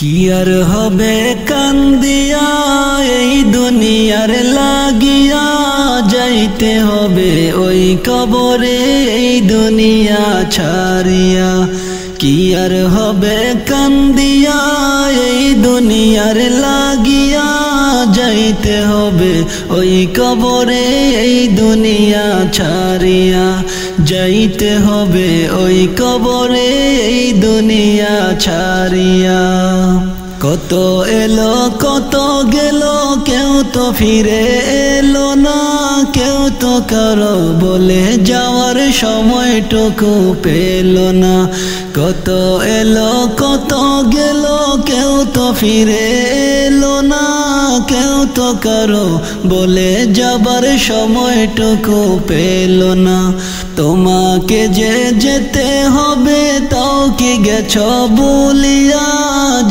কি আর হবে কান্দিয়া এই দুনিয়ার লাগিয়া, যাইতে হবে ওই কবরে এই দুনিয়া ছাড়িয়া। কি আর হবে কান্দিয়া এই দুনিয়ার লাগিয়া, যাইতে হবে ওই কবরে এই দুনিয়া ছাড়িয়া। যাইতে হবে ওই কবরে এই দুনিয়া ছাড়িয়া। কত এলো কত গেল, কেউ তো ফিরে এলো না। কেউ তো কারো বলে যাওয়ার সময়টুকু পেল না। কত এলো কত গেল, কেউ তো ফিরে এলো না। কেউ তো কারো বলে যাবার সময়টুকু পেল না। তোমাকে যে যেতে হবে তাও কি গেছ বলিয়া,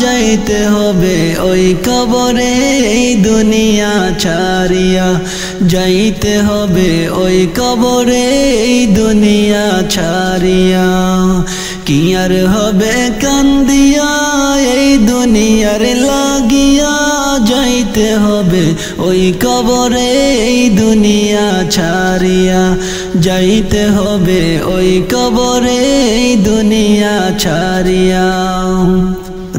যাইতে হবে ওই কবরে এই দুনিয়া ছাড়িয়া। যাইতে হবে ওই কবরে এই দুনিয়া ছাড়িয়া। কি আর হবে কান্দিয়া এই দুনিয়ার লাগিয়া, যাইতে হবে ওই কবরে এই দুনিয়া ছাড়িয়া। যাইতে হবে ওই কবরে এই দুনিয়া ছাড়িয়া।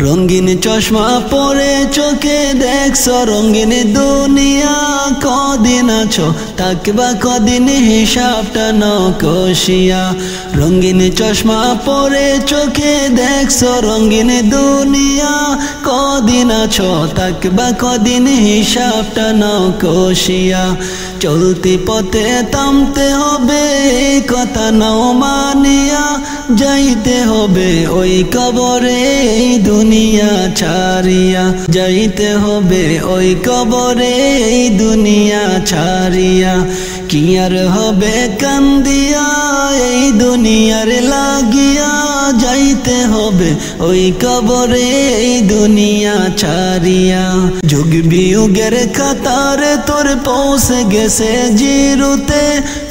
রঙিন চশমা পরে চোখে দেখছো রঙিন দুনিয়া। কদিন আছো থাকবা কদিন হিসাবটা নকশিয়া। রঙিন চশমা পরে চোখে দেখছো রঙিন দুনিয়া। কদিন আছো থাকবা কদিন হিসাবটা নকশিয়া। চলতি পথে থামতে হবে এই কথা নাও মানিয়া। যাইতে হবে ওই কবরে এই দুনিয়া ছাড়িয়া। যাইতে হবে ওই কবরে এই দুনিয়া ছাড়িয়া। কি আর হবে কান্দিয়া এই দুনিয়ার লাগিয়া, যাইতে হবে ওই কবরে এই দুনিয়া ছাড়িয়া। যুগ বিয়োগের কাতারে তোর পৌঁছে গেছে জিরুতে,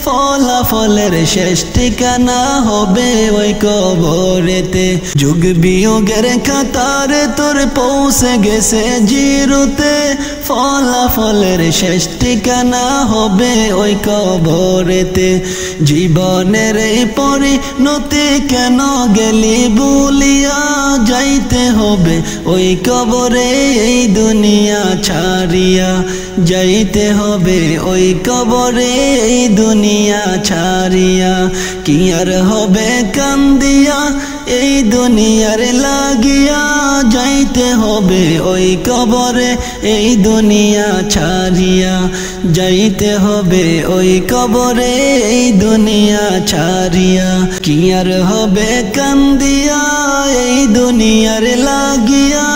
ফলাফলের শেষ ঠিকানা হবে ওই কবরেতে। যুগ বিয়োগের কাতারে তোর পৌঁছে গেছে জিরুতে, ফলাফলের শেষ ঠিকানা হবে ওই কবরেতে। জীবনের এই পরিণতি কেন গেলি ভুলিয়া, যাইতে হবে ওই কবরে এই দুনিয়া ছাড়িয়া। যাইতে হবে ওই কবরে এই দুনিয়া ছাড়িয়া। কি আর হবে কান্দিয়া এই দুনিয়ার লাগিয়া, যাইতে হবে ওই কবরে এই দুনিয়া ছাড়িয়া। যাইতে হবে ওই কবরে এই দুনিয়া ছাড়িয়া। কি আর হবে কান্দিয়া এই দুনিয়ার লাগিয়া,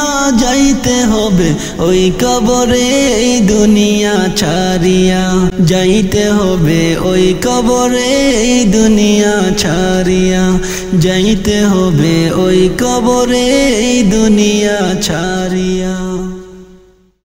যাইতে হবে ওই কবরে এই দুনিয়া ছাড়িয়া। যাইতে হবে ওই কবরে এই দুনিয়া ছাড়িয়া। যাইতে হবে ওই কবরে এই দুনিয়া ছাড়িয়া।